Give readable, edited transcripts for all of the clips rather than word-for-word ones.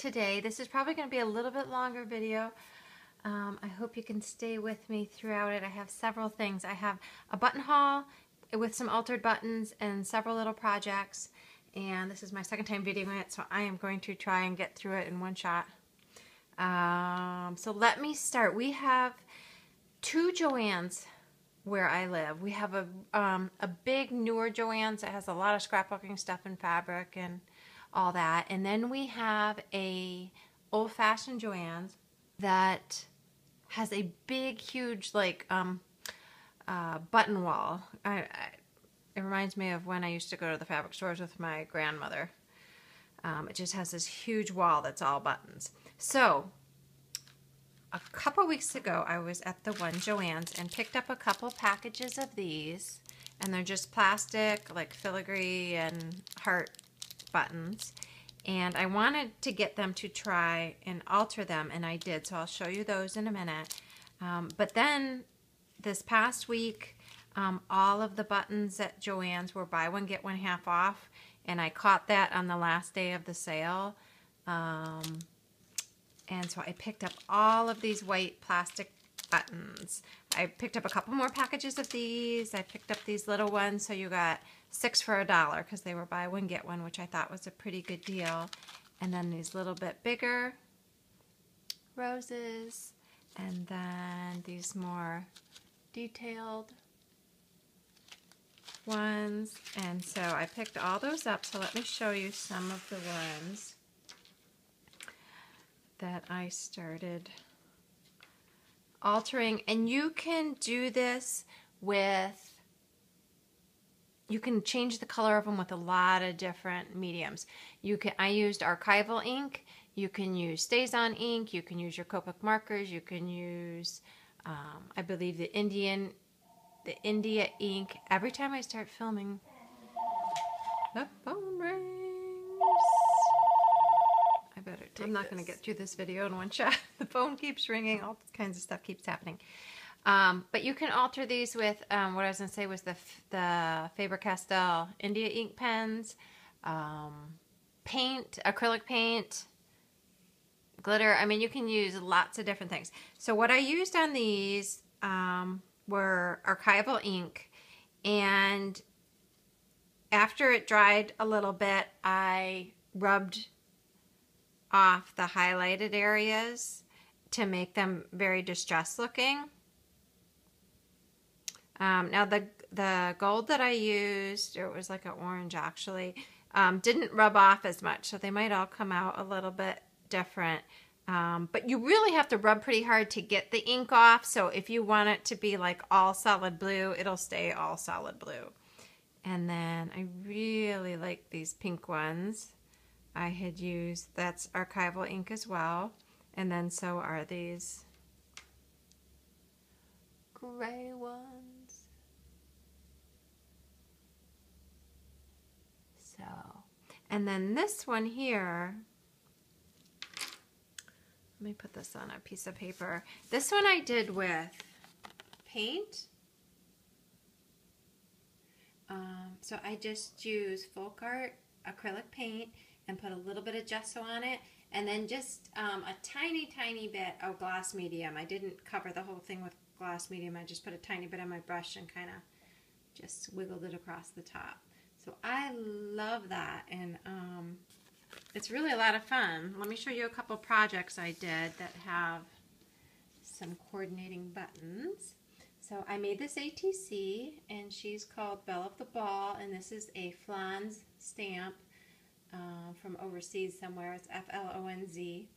today. This is probably going to be a little bit longer video. I hope you can stay with me throughout it. I have several things. I have a button haul with some altered buttons and several little projects. And this is my second time videoing it, so I am going to try and get through it in one shot. So let me start. We have two JoAnns where I live. We have a big newer JoAnns that has a lot of scrapbooking stuff and fabric and all that. And then we have a old-fashioned JoAnns that has a big, huge, like, button wall. It reminds me of when I used to go to the fabric stores with my grandmother. It just has this huge wall that's all buttons. So, a couple weeks ago, I was at the one JoAnns and picked up a couple packages of these. And they're just plastic, like filigree and heart buttons. And I wanted to get them to try and alter them, and I did. So I'll show you those in a minute. But then, this past week, all of the buttons at JoAnns were buy one, get one half off. And I caught that on the last day of the sale. And so I picked up all of these white plastic buttons. I picked up a couple more packages of these. I picked up these little ones, so you got 6 for $1 because they were buy one, get one, which I thought was a pretty good deal. And then these little bit bigger roses, and then these more detailed ones. And so I picked all those up, so let me show you some of the ones that I started altering. And you can do this with, you can change the color of them with a lot of different mediums. I used archival ink. You can use StazOn ink. You can use your Copic markers. You can use, I believe, the India ink. Every time I start filming, the phone rings. I better take I'm not going to get through this video in one shot. The phone keeps ringing. All kinds of stuff keeps happening. But you can alter these with, what I was going to say was the Faber-Castell India ink pens, paint, acrylic paint, glitter. I mean, you can use lots of different things. So what I used on these were archival ink, and after it dried a little bit, I rubbed off the highlighted areas to make them very distressed looking. Now the gold that I used, or it was like an orange actually, didn't rub off as much, so they might all come out a little bit different. But you really have to rub pretty hard to get the ink off, so if you want it to be like all solid blue, it'll stay all solid blue. And then I really like these pink ones. I had used, that's archival ink as well. And then so are these gray ones. So, and then this one here, let me put this on a piece of paper. This one I did with paint. So I just used Folk Art acrylic paint and put a little bit of gesso on it, and then just a tiny bit of gloss medium. I didn't cover the whole thing with gloss medium. I just put a tiny bit on my brush and kind of just wiggled it across the top. So I love that, and it's really a lot of fun. Let me show you a couple projects I did that have some coordinating buttons. So I made this ATC, and she's called Belle of the Ball, and this is a Flonz stamp from overseas somewhere. It's Flonz.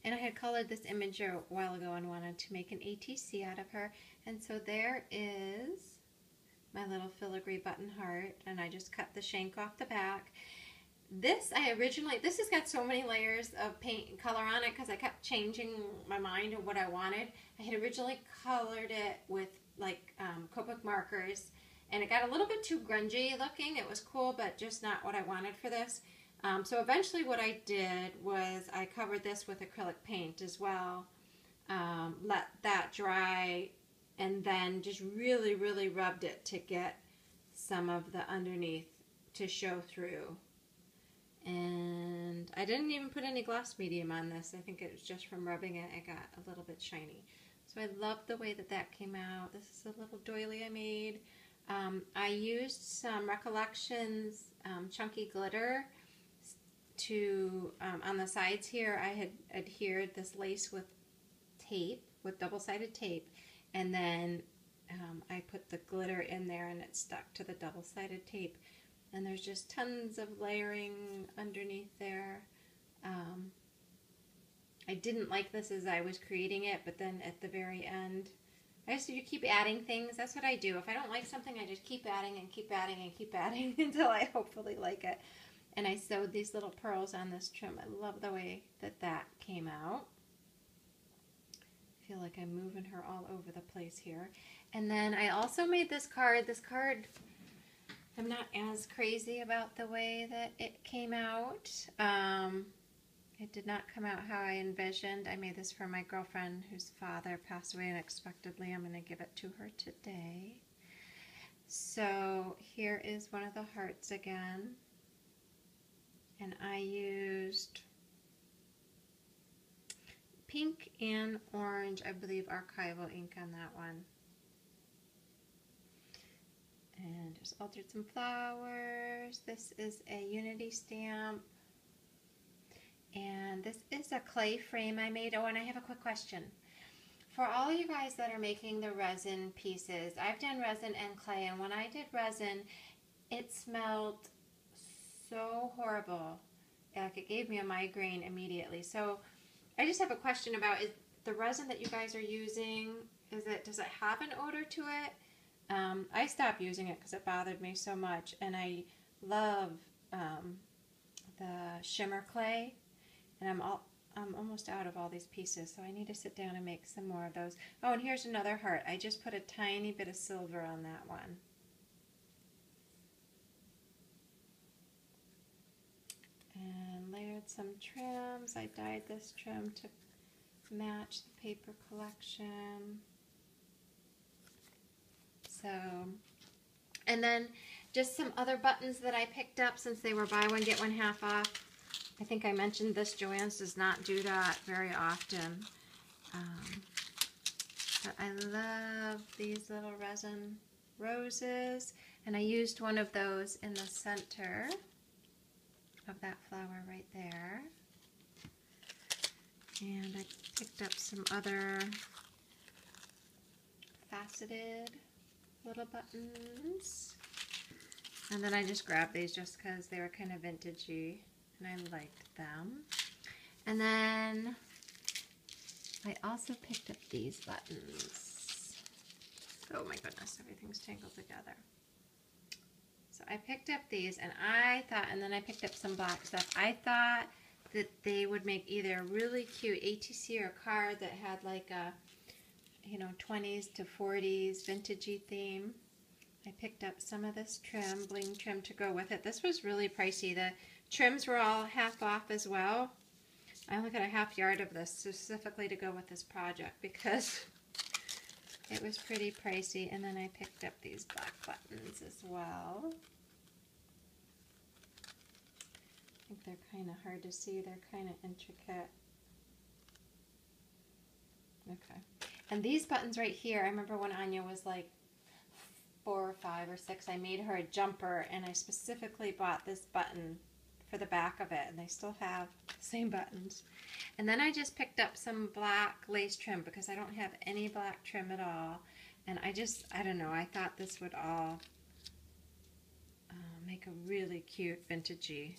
And I had colored this image a while ago and wanted to make an ATC out of her. And so there is my little filigree button heart, and I just cut the shank off the back. This has got so many layers of paint and color on it because I kept changing my mind of what I wanted. I had originally colored it with like Copic markers, and it got a little bit too grungy looking. It was cool, but just not what I wanted for this. So eventually what I did was I covered this with acrylic paint as well, let that dry, and then just really rubbed it to get some of the underneath to show through. And I didn't even put any gloss medium on this. I think it was just from rubbing it, it got a little bit shiny. So I love the way that that came out. This is a little doily I made. I used some Recollections chunky glitter to, on the sides here, I had adhered this lace with tape, with double-sided tape, and then I put the glitter in there and it stuck to the double-sided tape. And there's just tons of layering underneath there. I didn't like this as I was creating it, but then at the very end, you keep adding things. That's what I do. If I don't like something, I just keep adding and keep adding and keep adding until I hopefully like it. And I sewed these little pearls on this trim. I love the way that that came out. I feel like I'm moving her all over the place here. And then I also made this card. This card, I'm not as crazy about the way that it came out. It did not come out how I envisioned. I made this for my girlfriend whose father passed away unexpectedly. I'm going to give it to her today. So here is one of the hearts again. And I used pink and orange, I believe, archival ink on that one. And just altered some flowers. This is a Unity stamp. And this is a clay frame I made. Oh, and I have a quick question. For all you guys that are making the resin pieces, I've done resin and clay, and when I did resin, it smelled so horrible. Like, it gave me a migraine immediately. So I just have a question about, is the resin that you guys are using, does it have an odor to it? I stopped using it because it bothered me so much, and I love the shimmer clay, and I'm almost out of all these pieces, so I need to sit down and make some more of those. Oh, and here's another heart. I just put a tiny bit of silver on that one. And layered some trims. I dyed this trim to match the paper collection. So, and then just some other buttons that I picked up since they were buy one get one half off. I think I mentioned this. JoAnns does not do that very often. But I love these little resin roses, and I used one of those in the center of that flower right there. And I picked up some other faceted little buttons. And then I just grabbed these just because they were kind of vintagey and I liked them. And then I also picked up these buttons. Oh my goodness, everything's tangled together. So I picked up these, and I thought, and then I picked up some black stuff. I thought that they would make either a really cute ATC or card that had like a, 20s to 40s vintagey theme. I picked up some of this trim, bling trim, to go with it. This was really pricey. The trims were all half off as well. I only got a half yard of this specifically to go with this project because it was pretty pricey. And then I picked up these black buttons as well. I think they're kind of hard to see. They're kind of intricate. Okay. And these buttons right here, I remember when Anya was like 4 or 5 or 6, I made her a jumper, and I specifically bought this button for the back of it, and they still have the same buttons. And then I just picked up some black lace trim because I don't have any black trim at all. And I don't know, I thought this would all make a really cute vintagey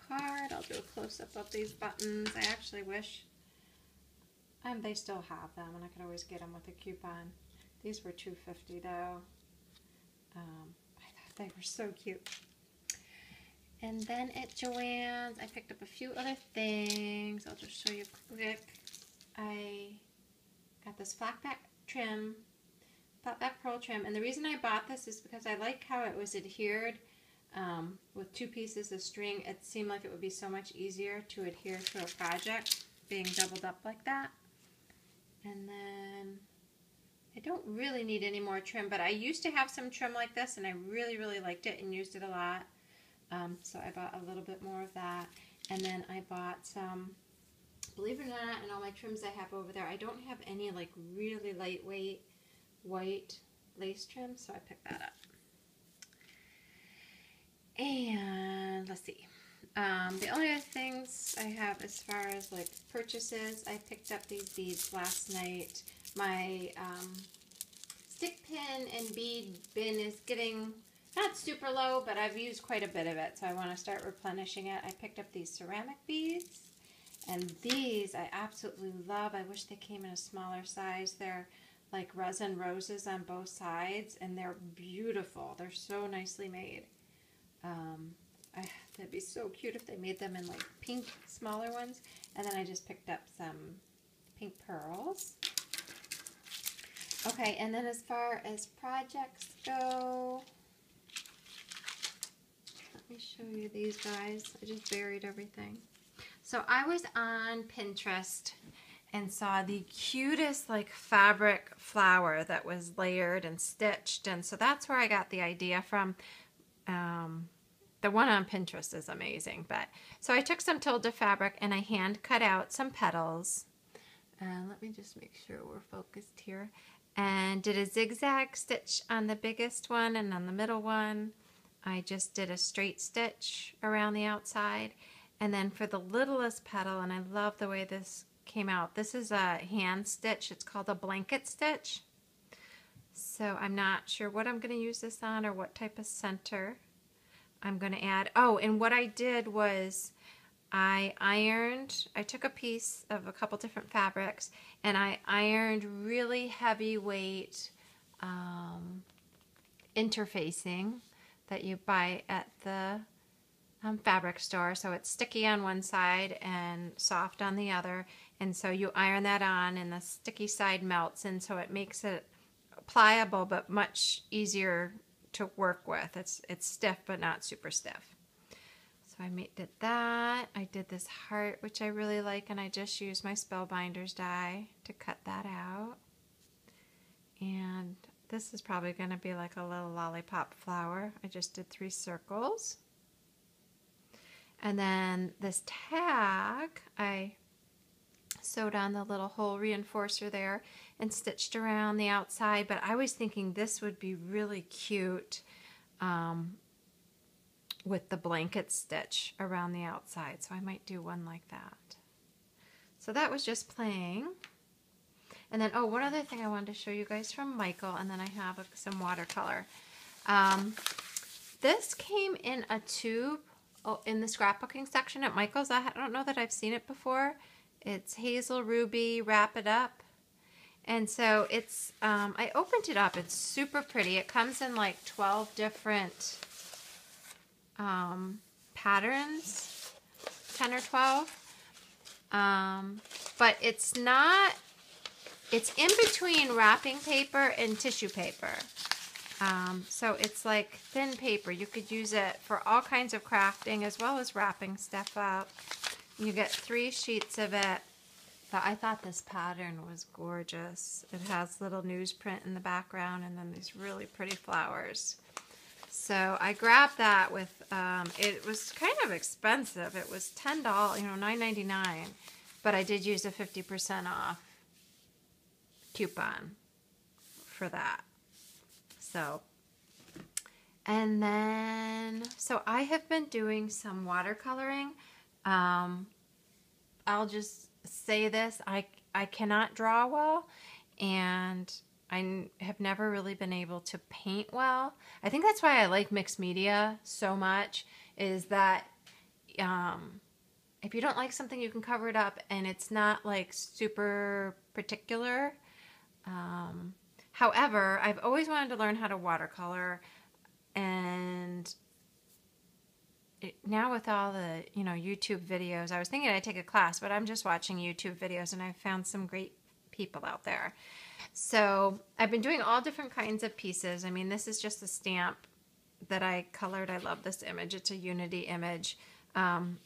card. I'll do a close-up of these buttons. I actually wish they still have them, and I could always get them with a coupon. These were $2.50 though. I thought they were so cute. And then at JoAnns, I picked up a few other things. I'll just show you quick. I got this flat back pearl trim, and the reason I bought this is because I like how it was adhered with 2 pieces of string. It seemed like it would be so much easier to adhere to a project being doubled up like that. And then I don't really need any more trim, but I used to have some trim like this, and I really, really liked it and used it a lot. So I bought a little bit more of that. And then I bought some, believe it or not, in all my trims I have over there, I don't have any like really lightweight white lace trim, so I picked that up. And let's see. The only other things I have as far as like purchases, I picked up these beads last night. My stick pin and bead bin is getting not super low, but I've used quite a bit of it, so I want to start replenishing it. I picked up these ceramic beads, and these I absolutely love. I wish they came in a smaller size. They're like resin roses on both sides, and they're beautiful. They're so nicely made. That'd be so cute if they made them in like pink, smaller ones. And then I just picked up some pink pearls. Okay, and then as far as projects go, let me show you these guys. I just buried everything. So I was on Pinterest and saw the cutest like fabric flower that was layered and stitched, and so that's where I got the idea from. The one on Pinterest is amazing, but so I took some Tilda fabric and I hand cut out some petals. Let me just make sure we're focused here. And did a zigzag stitch on the biggest one, and on the middle one I just did a straight stitch around the outside. And then for the littlest petal, and I love the way this came out, this is a hand stitch. It's called a blanket stitch. So I'm not sure what I'm going to use this on or what type of center I'm going to add. Oh, and what I did was I took a piece of a couple different fabrics and I ironed really heavyweight interfacing that you buy at the fabric store. So it's sticky on one side and soft on the other. And so you iron that on and the sticky side melts, and so it makes it pliable but much easier to work with. It's stiff but not super stiff. So I did that. I did this heart, which I really like, and I just used my Spellbinders die to cut that out. And this is probably going to be like a little lollipop flower. I just did 3 circles. And then this tag, I sewed on the little hole reinforcer there and stitched around the outside, but I was thinking this would be really cute with the blanket stitch around the outside, so I might do one like that. So that was just playing. And then, oh, one other thing I wanted to show you guys from Michael, and then I have some watercolor. This came in a tube in the scrapbooking section at Michael's. I don't know that I've seen it before. It's Hazel Ruby Wrap It Up. And so it's, I opened it up. It's super pretty. It comes in like 12 different patterns, 10 or 12. But it's not, it's in between wrapping paper and tissue paper. So it's like thin paper. You could use it for all kinds of crafting as well as wrapping stuff up. You get 3 sheets of it. But I thought this pattern was gorgeous. It has little newsprint in the background and then these really pretty flowers. So I grabbed that with, it was kind of expensive. It was $10, $9.99. But I did use a 50% off coupon for that. So, and then, so I have been doing some watercoloring. I'll just say this, I cannot draw well, and I have never really been able to paint well. I think that's why I like mixed media so much, is that if you don't like something, you can cover it up and it's not like super particular. However, I've always wanted to learn how to watercolor, and now with all the, YouTube videos, I was thinking I'd take a class, but I'm just watching YouTube videos and I found some great people out there. So I've been doing all different kinds of pieces. I mean, this is just a stamp that I colored. I love this image. It's a Unity image. But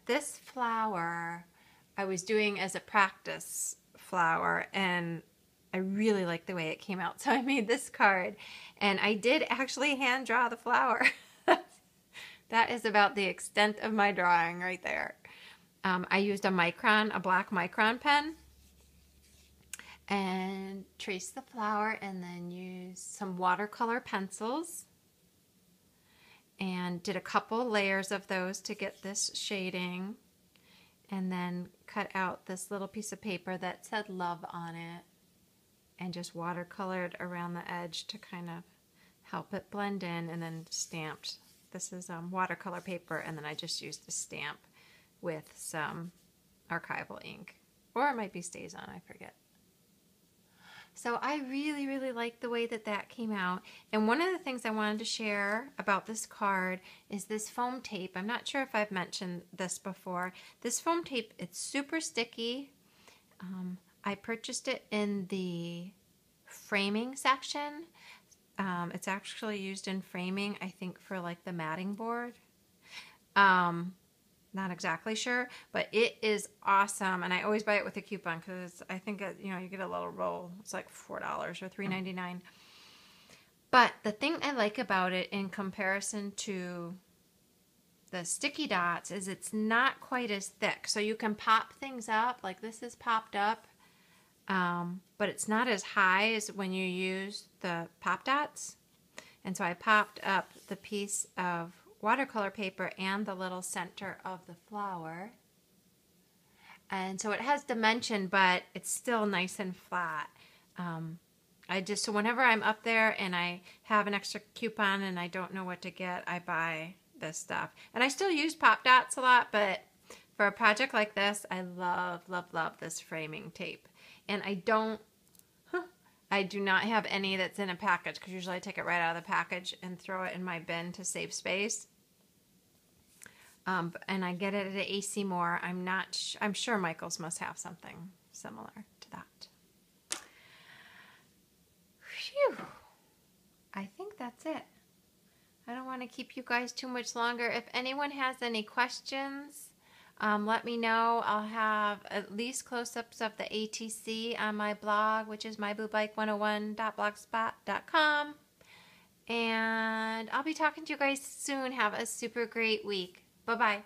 this flower I was doing as a practice flower, and I really like the way it came out. So I made this card, and I did actually hand draw the flower. That is about the extent of my drawing right there. I used a black micron pen, and traced the flower, and then used some watercolor pencils and did a couple layers of those to get this shading, and then cut out this little piece of paper that said love on it and just watercolored around the edge to kind of help it blend in, and then stamped. This is watercolor paper, and then I just used a stamp with some archival ink, or it might be StazOn, I forget. So I really, really like the way that that came out. And one of the things I wanted to share about this card is this foam tape. I'm not sure if I've mentioned this before. This foam tape, it's super sticky. I purchased it in the framing section. It's actually used in framing, I think, for like the matting board. Not exactly sure, but it is awesome, and I always buy it with a coupon because I think you get a little roll. It's like $4 or $3.99. But the thing I like about it in comparison to the sticky dots is it's not quite as thick, so you can pop things up. Like this is popped up, but it's not as high as when you use the pop dots. And so I popped up the piece of watercolor paper and the little center of the flower, and so it has dimension, but it's still nice and flat. So whenever I'm up there and I have an extra coupon and I don't know what to get, I buy this stuff. And I still use pop dots a lot, but for a project like this, I love, love, love this framing tape. And I do not have any that's in a package, because usually I take it right out of the package and throw it in my bin to save space. And I get it at AC Moore. I'm sure Michael's must have something similar to that. Phew. I think that's it. I don't want to keep you guys too much longer. If anyone has any questions, let me know. I'll have at least close-ups of the ATC on my blog, which is myboobike101.blogspot.com. And I'll be talking to you guys soon. Have a super great week. Bye-bye.